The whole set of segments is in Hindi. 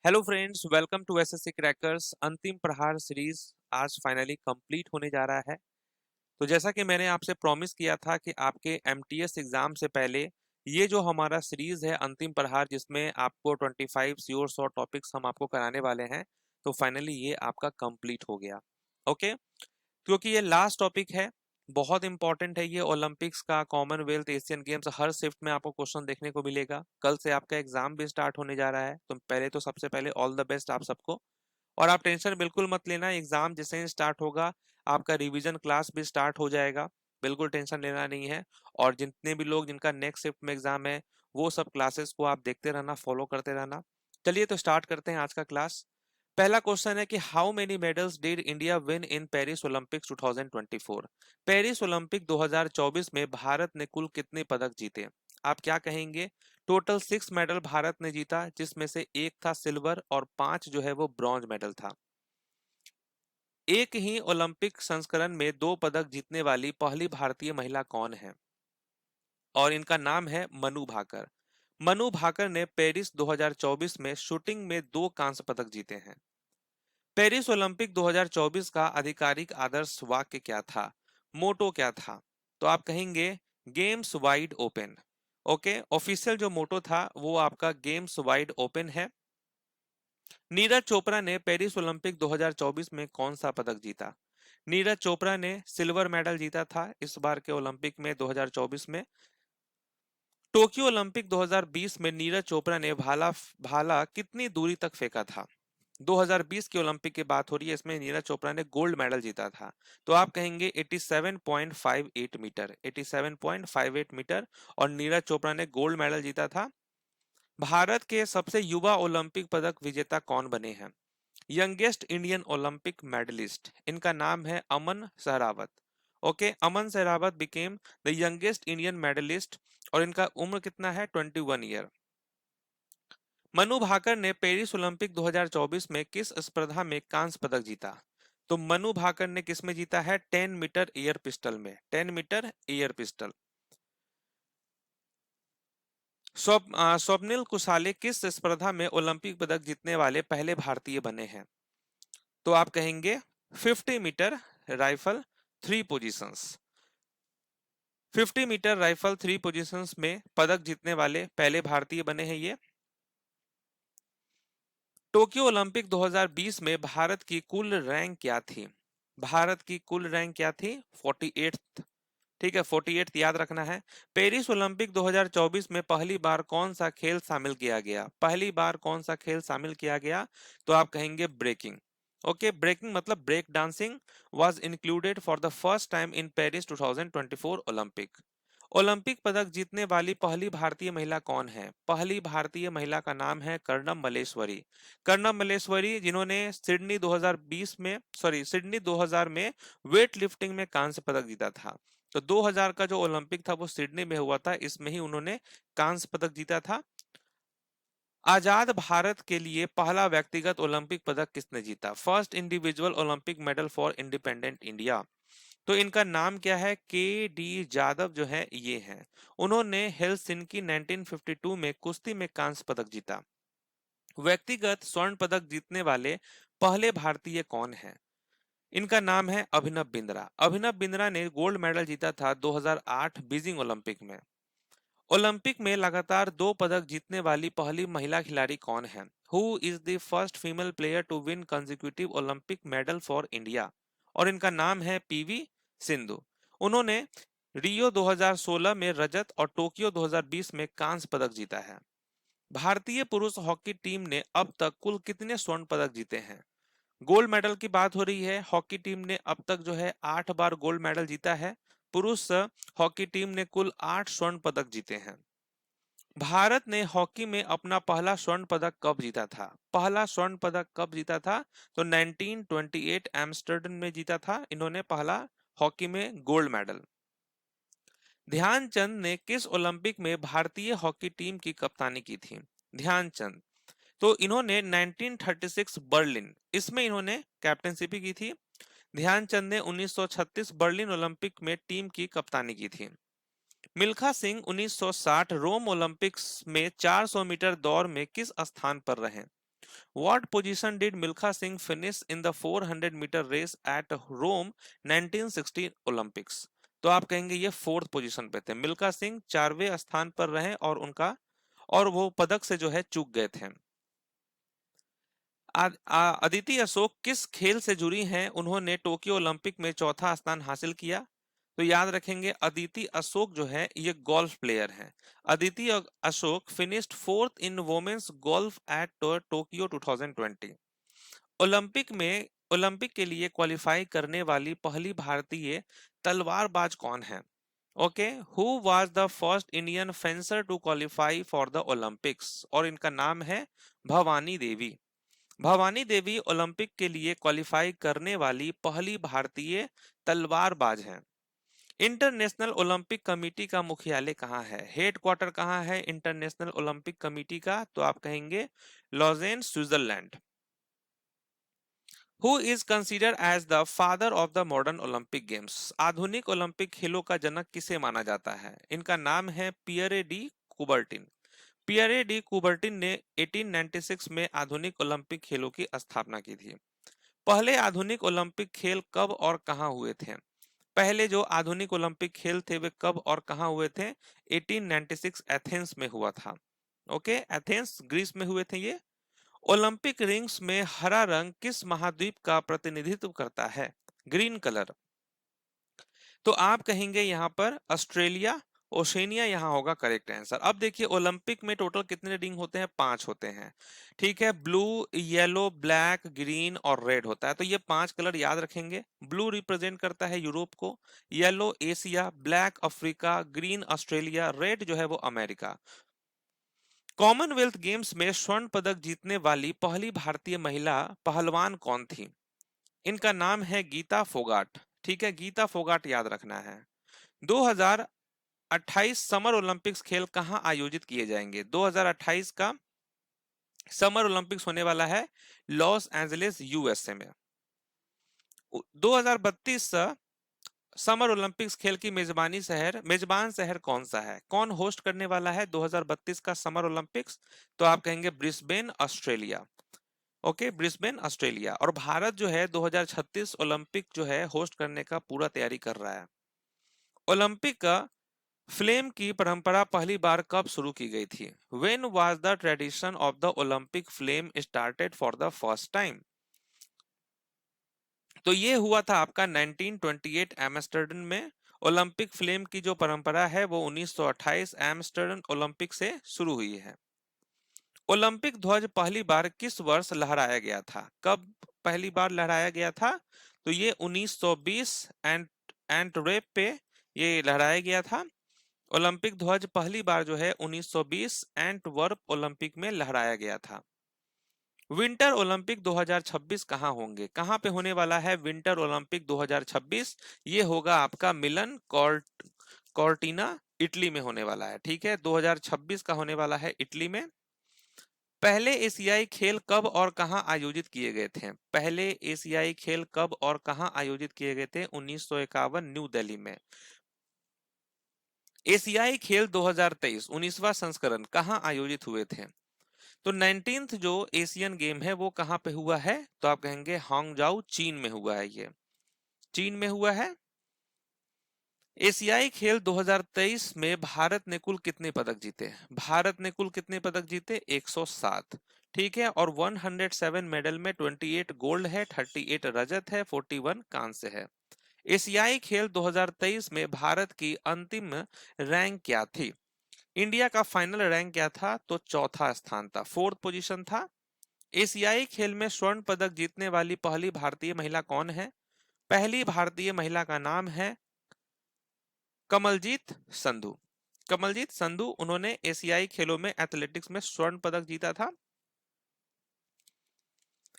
Hello friends, welcome to SSC crackers. अंतिम प्रहार सीरीज आज फाइनली कंप्लीट होने जा रहा है। तो जैसा कि मैंने आपसे प्रॉमिस किया था कि आपके एमटीएस एग्जाम से पहले ये जो हमारा सीरीज है अंतिम प्रहार, जिसमें आपको 25 श्योर 100 टॉपिक्स हम आपको कराने वाले हैं, तो फाइनली ये आपका कंप्लीट हो गया। ओके, क्योंकि ये लास्ट टॉपिक है, बहुत इंपॉर्टेंट है ये। ओलंपिक्स का, कॉमनवेल्थ, एशियन गेम्स, हर शिफ्ट में आपको क्वेश्चन देखने को मिलेगा। कल से आपका एग्जाम भी स्टार्ट होने जा रहा है, तो पहले तो सबसे पहले ऑल द बेस्ट आप सबको। और आप टेंशन बिल्कुल मत लेना, एग्जाम जैसे ही स्टार्ट होगा आपका रिवीजन क्लास भी स्टार्ट हो जाएगा, बिल्कुल टेंशन लेना नहीं है। और जितने भी लोग जिनका नेक्स्ट शिफ्ट में एग्जाम है, वो सब क्लासेस को आप देखते रहना, फॉलो करते रहना। चलिए तो स्टार्ट करते हैं आज का क्लास। पहला क्वेश्चन है कि how many medals did India win in Paris Olympics 2024। Paris Olympic 2024 में भारत ने कुल कितने पदक जीते? आप क्या कहेंगे? टोटल 6 मेडल भारत ने जीता, जिसमें से एक था सिल्वर और 5 जो है वो ब्रॉन्ज मेडल था। एक ही ओलंपिक संस्करण में 2 पदक जीतने वाली पहली भारतीय महिला कौन है? और इनका नाम है मनु भाकर। मनु भाकर ने पेरिस 2024 में शूटिंग में 2 कांस्य पदक जीते हैं। पेरिस ओलंपिक 2024 का आधिकारिक आदर्श वाक्य क्या था? मोटो क्या था? तो आप कहेंगे games wide open. Okay, official जो मोटो था वो आपका गेम्स वाइड ओपन है। नीरज चोपड़ा ने पेरिस ओलंपिक 2024 में कौन सा पदक जीता? नीरज चोपड़ा ने सिल्वर मेडल जीता था इस बार के ओलंपिक में 2024 में। टोक्यो ओलंपिक 2020 में नीरज चोपड़ा ने भाला भाला कितनी दूरी तक फेंका था? 2020 के ओलंपिक की बात हो रही है, इसमें नीरज चोपड़ा ने गोल्ड मेडल जीता था। तो आप कहेंगे 87.58 मीटर, 87.58 मीटर। और नीरज चोपड़ा ने गोल्ड मेडल जीता था। भारत के सबसे युवा ओलंपिक पदक विजेता कौन बने हैं? यंगेस्ट इंडियन ओलंपिक मेडलिस्ट, इनका नाम है Aman Sehrawat. Okay, Aman Sehrawat became the youngest Indian medallist. और इनका उम्र कितना है? 21 ईयर। मनु भाकर ने पेरिस ओलंपिक 2024 में किस स्पर्धा में कांस्य पदक जीता? तो मनु भाकर ने किस में जीता है? 10 मीटर एयर पिस्टल में, 10 metre air pistol. Swapnil Kusale किस स्पर्धा में ओलंपिक पदक जीतने वाले पहले भारतीय बने हैं? तो आप कहेंगे 50 metre rifle 3 positions. 50 metre rifle 3 positions में पदक जीतने वाले पहले भारतीय बने हैं ये। टोक्यो ओलंपिक 2020 में भारत की कुल रैंक क्या थी? भारत की कुल रैंक क्या थी? 48th। ठीक है, 48th याद रखना है। पेरिस ओलंपिक 2024 में पहली बार कौन सा खेल शामिल किया गया? पहली बार कौन सा खेल शामिल किया गया? तो आप कहेंगे ब्रेकिंग। ओके, ब्रेकिंग मतलब break dancing was included for the first time in Paris 2024 Olympic. Olympic पदक जीतने वाली पहली भारतीय महिला कौन है? पहली भारतीय महिला का नाम है कर्णम मल्लेश्वरी। कर्णम मल्लेश्वरी, जिन्होंने सिडनी 2020 में, सॉरी सिडनी 2000 में वेट लिफ्टिंग में कांस्य पदक जीता था। तो 2000 का जो ओलंपिक था वो सिडनी में हुआ था, इसमें ही उन्होंने कांस्य पदक जीता था। आजाद भारत के लिए पहला व्यक्तिगत ओलंपिक पदक किसने जीता? First individual Olympic medal for independent India. तो इनका नाम क्या है? के डी जादव जो है ये हैं। उन्होंने हेलसिंकी 1952 में कुश्ती में कांस्य पदक जीता। व्यक्तिगत स्वर्ण पदक जीतने वाले पहले भारतीय कौन हैं? इनका नाम है अभिनव बिंद्रा। अभिनव बिंद्रा ने गोल्ड मेडल जीता था 2008 बीजिंग ओलंपिक में। ओलंपिक में लगातार 2 पदक जीतने वाली पहली महिला खिलाड़ी कौन है? Who is the first female player to win consecutive Olympic medal for India? और इनका नाम है पीवी सिंधु। उन्होंने रियो 2016 में रजत और टोक्यो 2020 में कांस्य पदक जीता है। भारतीय पुरुष हॉकी टीम ने अब तक कुल कितने स्वर्ण पदक जीते हैं? गोल्ड मेडल की बात हो रही है। हॉकी टीम ने अब तक जो है 8 बार गोल्ड मेडल जीता है। पुरुष हॉकी टीम ने कुल 8 स्वर्ण पदक जीते हैं। भारत ने हॉकी में अपना पहला स्वर्ण पदक कब जीता था? पहला स्वर्ण पदक कब जीता था? तो 1928 एम्स्टर्डम में जीता था इन्होंने पहला हॉकी में गोल्ड मेडल। ध्यानचंद ने किस ओलंपिक में भारतीय हॉकी टीम की कप्तानी की थी? ध्यानचंद, तो इन्होंने 1936 बर्लिन, इसमें इन्होंने कैप्टनशिप की थी। ध्यानचंद ने 1936 बर्लिन ओलंपिक में टीम की कप्तानी की थी। मिल्खा सिंह 1960 रोम ओलंपिक्स में 400 मीटर दौड़ में किस स्थान पर रहे? What position did Milkha Singh finish in the 400-meter race at Rome 1960 Olympics? तो आप कहेंगे ये फोर्थ पोजीशन पे थे। मिल्खा सिंह 4वें स्थान पर रहे और वो पदक से जो है चूक गए थे। अदिति अशोक किस खेल से जुड़ी हैं? उन्होंने टोक्यो ओलंपिक में चौथा स्थान हासिल किया। तो याद रखेंगे अदिति अशोक जो है ये गोल्फ प्लेयर हैं। अदिति अशोक फिनिश्ड फोर्थ इन women's golf eight Tokyo 2020। Olympic के लिए क्वालिफाई करने वाली पहली भारतीय तलवारबाज कौन है? Okay, who was the first Indian fencer to qualify for the Olympics? और इनका नाम है भवानी देवी। भवानी देवी ओलंपिक के लिए क्वालिफाई करने वाली पहली भारतीय तलवारबाज हैं। इंटरनेशनल ओलंपिक कमेटी का मुख्यालय कहाँ है? हेड क्वार्टर कहाँ है इंटरनेशनल ओलंपिक कमेटी का? तो आप कहेंगे Lausanne, Switzerland. Who is considered as the father of the modern Olympic games? आधुनिक ओलंपिक खेलों का जनक किसे माना जाता है? इनका नाम है Pierre de Coubertin. Pierre de Coubertin ने 1896 में आधुनिक ओलंपिक खेलों की स्थापना की थी। पहले आधुनिक ओलंपिक खेल कब और कहां हुए थे? पहले जो आधुनिक ओलंपिक खेल थे वे कब और कहां हुए थे? 1896 एथेंस में हुआ था। ओके, एथेंस ग्रीस में हुए थे ये। ओलंपिक रिंग्स में हरा रंग किस महाद्वीप का प्रतिनिधित्व करता है? Green colour. तो आप कहेंगे यहां पर ऑस्ट्रेलिया, ओशेनिया यहां होगा करेक्ट आंसर। अब देखिए ओलंपिक में टोटल कितने रिंग होते हैं? 5 होते हैं। ठीक है, ब्लू, येलो, ब्लैक, ग्रीन और रेड होता है। तो ये 5 कलर याद रखेंगे। ब्लू रिप्रेजेंट करता है यूरोप को, yellow Asia, black Africa, green Australia, red जो है वो अमेरिका। कॉमनवेल्थ गेम्स में स्वर्ण पदक जीतने वाली पहली भारतीय महिला पहलवान कौन थी? इनका नाम है गीता फोगाट। ठीक है, गीता फोगाट याद रखना है। 2028 समर ओलंपिक्स खेल कहां आयोजित किए जाएंगे? 2028 का समर ओलंपिक्स होने वाला है लॉस एंजलिस, यूएसए में। 2032 समर ओलंपिक्स खेल की मेजबान शहर कौन सा है? कौन होस्ट करने वाला है 2032 का समर ओलंपिक्स? तो आप कहेंगे Brisbane, Australia. Okay, Brisbane Australia. और भारत जो है 2036 ओलंपिक जो है होस्ट करने का पूरा तैयारी कर रहा है। ओलंपिक का फ्लेम की परंपरा पहली बार कब शुरू की गई थी? When was the tradition of the Olympic flame started for the first time? तो ये हुआ था आपका 1928 एम्स्टर्डम में। ओलंपिक फ्लेम की जो परंपरा है वो 1928 एम्स्टर्डम ओलंपिक से शुरू हुई है। ओलंपिक ध्वज पहली बार किस वर्ष लहराया गया था? कब पहली बार लहराया गया था? तो ये 1920 एंटवेर्प पे ये लहराया गया था। ओलंपिक ध्वज पहली बार जो है 1920 एंटवर्प ओलंपिक में लहराया गया था। विंटर ओलंपिक 2026 कहां होंगे? कहां पे होने वाला है विंटर ओलंपिक 2026? ये होगा आपका मिलन कॉर्टिना, इटली में होने वाला है। ठीक है, 2026 का होने वाला है इटली में। पहले एशियाई खेल कब और कहां आयोजित किए गए थे? पहले एशियाई खेल कब और कहां आयोजित किए गए थे? 1951 न्यू दिल्ली में। एशियाई खेल 2023 19वां संस्करण कहां आयोजित हुए थे? तो 19th जो एशियन गेम है वो कहां पे हुआ है? तो आप कहेंगे हांगजाऊ, चीन में हुआ है। ये चीन में हुआ है। एशियाई खेल 2023 में भारत ने कुल कितने पदक जीते? भारत ने कुल कितने पदक जीते? 107। ठीक है, और 107 मेडल में 28 गोल्ड है, 38 रजत है, 41 कांस्य है। एशियाई खेल 2023 में भारत की अंतिम रैंक क्या थी? इंडिया का फाइनल रैंक क्या था? तो चौथा स्थान था, फोर्थ पोजीशन था। एशियाई खेल में स्वर्ण पदक जीतने वाली पहली भारतीय महिला कौन है? पहली भारतीय महिला का नाम है कमलजीत संधू। कमलजीत संधू, उन्होंने एशियाई खेलों में एथलेटिक्स में स्वर्ण पदक जीता था।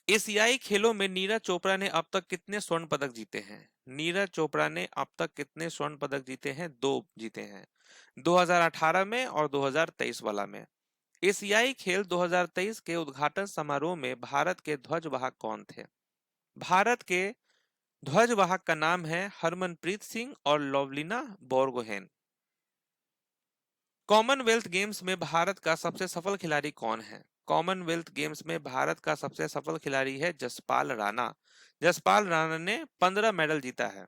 एशियाई खेलों में नीरज चोपड़ा ने अब तक कितने स्वर्ण पदक जीते हैं? नीरज चोपड़ा ने अब तक कितने स्वर्ण पदक जीते हैं? 2 जीते हैं, 2018 में और 2023 वाला में। एशियाई खेल 2023 के उद्घाटन समारोह में भारत के ध्वजवाहक कौन थे? भारत के ध्वजवाहक का नाम है हरमनप्रीत सिंह और लवलीना बोरगोहेन। कॉमनवेल्थ गेम्स में भारत का सबसे सफल खिलाड़ी कौन है? कॉमनवेल्थ गेम्स में भारत का सबसे सफल खिलाड़ी है जसपाल राणा। जसपाल राणा ने 15 मेडल जीता है।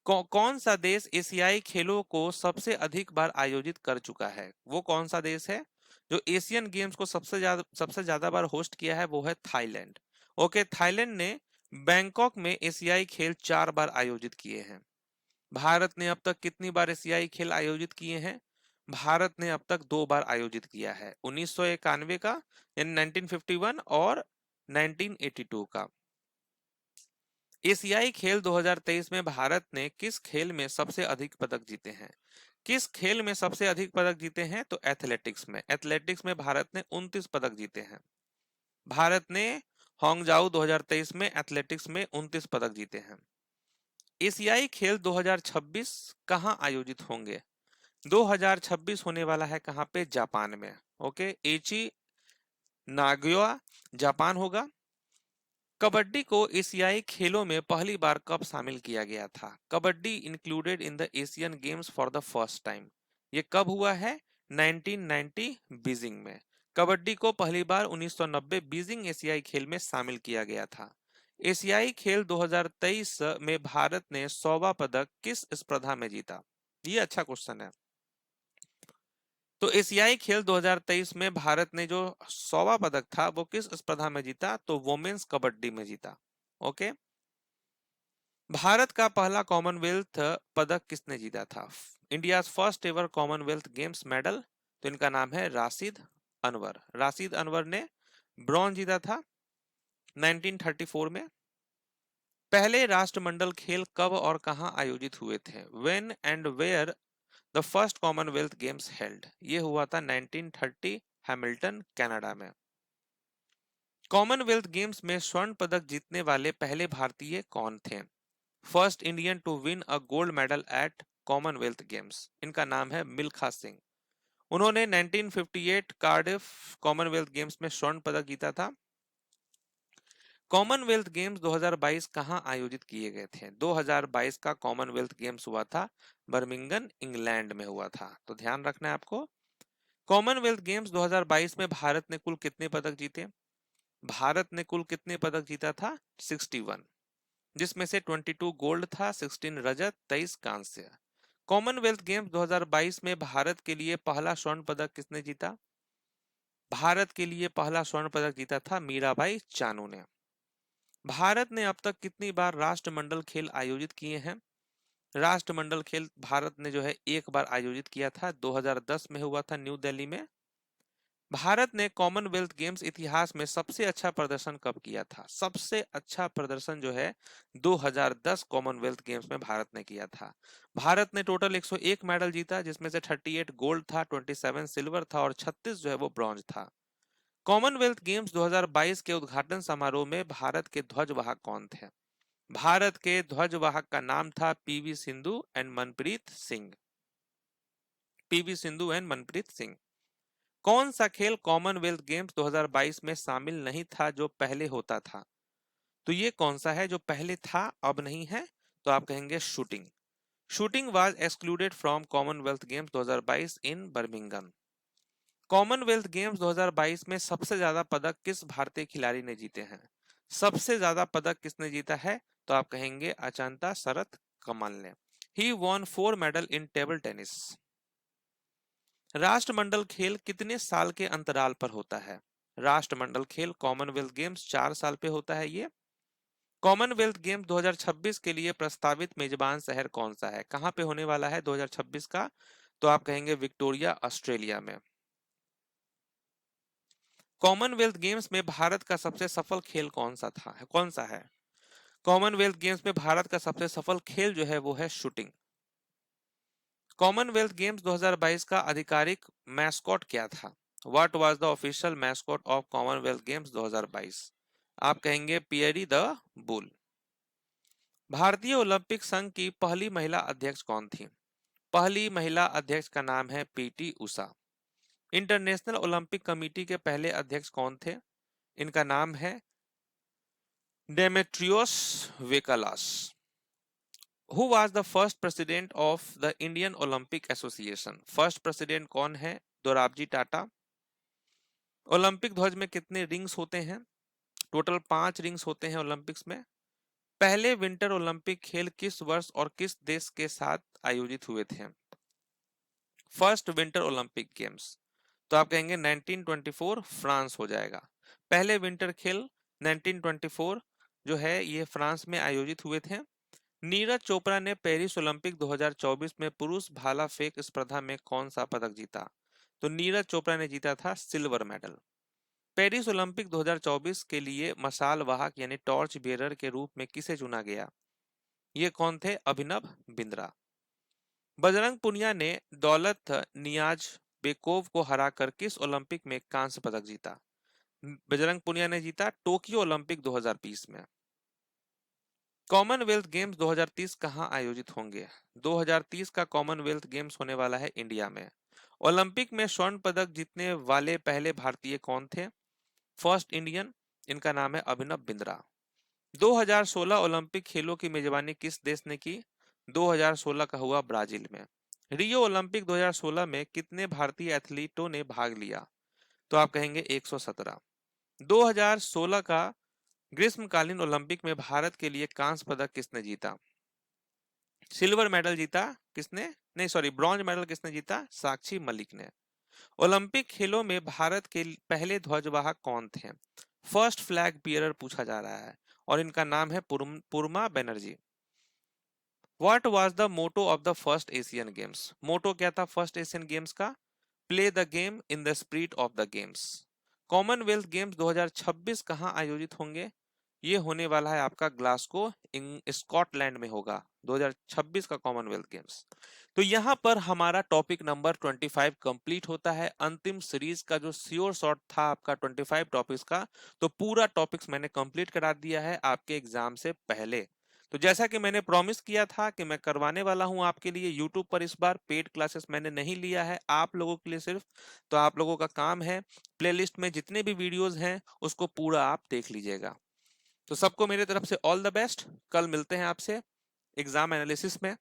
कौन सा देश एशियाई खेलों को सबसे अधिक बार आयोजित कर चुका है? वो कौन सा देश है जो एशियन गेम्स को सबसे ज्यादा बार होस्ट किया है? वो है थाईलैंड। ओके, थाईलैंड ने बैंकॉक में एशियाई खेल 4 बार आयोजित किए हैं। भारत ने अब तक कितनी बार एशियाई खेल आयोजित किए हैं? भारत ने अब तक 2 बार आयोजित किया है, 1991 का यानी 1951 और 1982 का। एशियाई खेल 2023 में भारत ने किस खेल में सबसे अधिक पदक जीते हैं? किस खेल में सबसे अधिक पदक जीते हैं? तो एथलेटिक्स में। एथलेटिक्स में भारत ने 29 पदक जीते हैं। भारत ने हांगझाऊ 2023 में एथलेटिक्स में 29 पदक जीते हैं। एशियाई खेल 2026 कहां आयोजित होंगे? 2026 होने वाला है कहां पे? जापान में। ओके, एची नागोया जापान होगा। कबड्डी को एशियाई खेलों में पहली बार कब शामिल किया गया था? Kabaddi included in the Asian games for the first time. ये कब हुआ है? 1990 बीजिंग में। कबड्डी को पहली बार 1990 बीजिंग एशियाई खेल में शामिल किया गया था। एशियाई खेल 2023 में भारत ने 100वां पदक किस स्पर्धा में जीता? ये अच्छा क्वेश्चन है। तो एशियाई खेल 2023 में भारत ने जो 100वां पदक था वो किस स्पर्धा में जीता? तो वोमेन्स कबड्डी में जीता। ओके, भारत का पहला कॉमनवेल्थ पदक किसने जीता था? India first ever Commonwealth games medal, तो इनका नाम है राशिद अनवर। राशिद अनवर ने ब्रॉन्ज जीता था 1934 में। पहले राष्ट्रमंडल खेल कब और कहां आयोजित हुए थे? When and where the first Commonwealth games held? ये हुआ था 1930 हैमिल्टन कनाडा में। कॉमनवेल्थ गेम्स में स्वर्ण पदक जीतने वाले पहले भारतीय कौन थे? First Indian to win a gold medal at Commonwealth games, इनका नाम है मिल्खा सिंह। उन्होंने 1958 कार्डिफ कॉमनवेल्थ गेम्स में स्वर्ण पदक जीता था। कॉमनवेल्थ गेम्स 2022 कहां आयोजित किए गए थे? 2022 का कॉमनवेल्थ गेम्स हुआ था बर्मिंगम, इंग्लैंड में हुआ था। तो ध्यान रखना है आपको। कॉमनवेल्थ गेम्स 2022 में भारत ने कुल कितने पदक जीते? भारत ने कुल कितने पदक जीता था? 61, जिसमें से 22 गोल्ड था, 16 रजत, 23 कांस्य। कॉमनवेल्थ गेम्स 2022 में भारत के लिए पहला स्वर्ण पदक किसने जीता? भारत के लिए पहला स्वर्ण पदक जीता था मीराबाई चानू ने। भारत ने अब तक कितनी बार राष्ट्रमंडल खेल आयोजित किए हैं? राष्ट्रमंडल खेल भारत ने जो है एक बार आयोजित किया था, 2010 में हुआ था न्यू दिल्ली में। भारत ने कॉमनवेल्थ गेम्स इतिहास में सबसे अच्छा प्रदर्शन कब किया था? सबसे अच्छा प्रदर्शन जो है 2010 कॉमनवेल्थ गेम्स में भारत ने किया था। भारत ने टोटल 101 मेडल जीता, जिसमें से 38 गोल्ड था, 27 सिल्वर था और 36 जो है वो ब्रॉन्ज था। कॉमनवेल्थ गेम्स 2022 के उद्घाटन समारोह में भारत के ध्वजवाहक कौन थे? भारत के ध्वजवाहक का नाम था PV Sindhu and Manpreet Singh. PV Sindhu and Manpreet Singh. कौन सा खेल कॉमनवेल्थ गेम्स 2022 में शामिल नहीं था जो पहले होता था? तो ये कौन सा है जो पहले था अब नहीं है? तो आप कहेंगे shooting. Shooting was excluded from Commonwealth games 2022 in Birmingham. Commonwealth games 2022 में सबसे ज्यादा पदक किस भारतीय खिलाड़ी ने जीते हैं? सबसे ज्यादा पदक किसने जीता है? तो आप कहेंगे अचांता शरत कमल ने। He won 4 medal in table tennis. राष्ट्रमंडल खेल कितने साल के अंतराल पर होता है? राष्ट्रमंडल खेल कॉमनवेल्थ गेम्स 4 साल पे होता है ये। कॉमनवेल्थ गेम्स 2026 के लिए प्रस्तावित मेजबान शहर कौन सा है? कहां पे होने वाला है 2026 का? तो आप कहेंगे विक्टोरिया, ऑस्ट्रेलिया में। कॉमनवेल्थ गेम्स में भारत का सबसे सफल खेल कौन सा है? कॉमनवेल्थ गेम्स में भारत का सबसे सफल खेल जो है वो है शूटिंग। कॉमनवेल्थ गेम्स 2022 का आधिकारिक मैस्कॉट क्या था? What was the official mascot of Commonwealth games 2022? आप कहेंगे पियरी द बुल। भारतीय ओलंपिक संघ की पहली महिला अध्यक्ष कौन थी? पहली महिला अध्यक्ष का नाम है PT Usha. International Olympic committee के पहले अध्यक्ष कौन थे? इनका नाम है डेमेट्रियोस वेकालास। Who was the first president of the Indian Olympic Association? First president कौन है? दोराबजी टाटा। ओलंपिक ध्वज में कितने रिंग्स होते हैं? टोटल 5 रिंग्स होते हैं ओलंपिक्स में। पहले विंटर ओलंपिक खेल किस वर्ष और किस देश के साथ आयोजित हुए थे? फर्स्ट विंटर ओलंपिक गेम्स, तो आप कहेंगे 1924 फ्रांस हो जाएगा। पहले विंटर खेल 1924 जो है ये फ्रांस में आयोजित हुए थे। नीरज चोपड़ा ने पेरिस ओलंपिक 2024 में पुरुष भाला फेंक स्पर्धा में कौन सा पदक जीता? तो नीरज चोपड़ा ने जीता था सिल्वर मेडल। पेरिस ओलंपिक 2024 के लिए मशाल वाहक यानी टॉर्च बेरर के रूप में किसे चुना गया? ये कौन थे? अभिनव बिंद्रा। बजरंग पुनिया ने दौलत नियाज बेकोव को हराकर किस ओलंपिक में कांस्य पदक जीता? बजरंग पुनिया ने जीता टोक्यो ओलंपिक 2020 में। कॉमनवेल्थ गेम्स 2030 कहां आयोजित होंगे? 2030 का कॉमनवेल्थ गेम्स होने वाला है इंडिया में। ओलंपिक में स्वर्ण पदक जीतने वाले पहले भारतीय कौन थे? फर्स्ट इंडियन, इनका नाम है अभिनव बिंद्रा। 2016 ओलंपिक खेलों की मेजबानी किस देश ने की? 2016 का हुआ ब्राजील में। रियो ओलंपिक 2016 में कितने भारतीय एथलीटों ने भाग लिया? तो आप कहेंगे 117। 2016 का ग्रीष्मकालीन ओलंपिक में भारत के लिए कांस्य पदक किसने जीता? सिल्वर मेडल जीता किसने? नहीं सॉरी, ब्रॉन्ज मेडल किसने जीता? साक्षी मलिक ने। ओलंपिक खेलों में भारत के पहले ध्वजवाहक कौन थे? फर्स्ट फ्लैग बियरर पूछा जा रहा है और इनका नाम है Purma Banerjee. What was the motto of the first Asian games? Motto क्या था फर्स्ट एशियन गेम्स का? Play the game in the spirit of the games. Commonwealth games 2026 कहां आयोजित होंगे? ये होने वाला है आपका ग्लासगो स्कॉटलैंड में होगा 2026 का कॉमनवेल्थ गेम्स। तो यहाँ पर हमारा टॉपिक नंबर 25 कंप्लीट होता है। अंतिम सीरीज का जो श्योर शॉट था आपका 25 टॉपिक्स का, तो पूरा टॉपिक्स मैंने कंप्लीट करा दिया है आपके एग्जाम से पहले। तो जैसा कि मैंने प्रॉमिस किया था कि मैं करवाने वाला हूं आपके लिए यूट्यूब पर, इस बार पेड क्लासेस मैंने नहीं लिया है आप लोगों के लिए सिर्फ। तो आप लोगों का काम है प्लेलिस्ट में जितने भी वीडियोस हैं उसको पूरा आप देख लीजिएगा। तो सबको मेरे तरफ से ऑल द बेस्ट। कल मिलते हैं आपसे एग्जाम एनालिसिस में।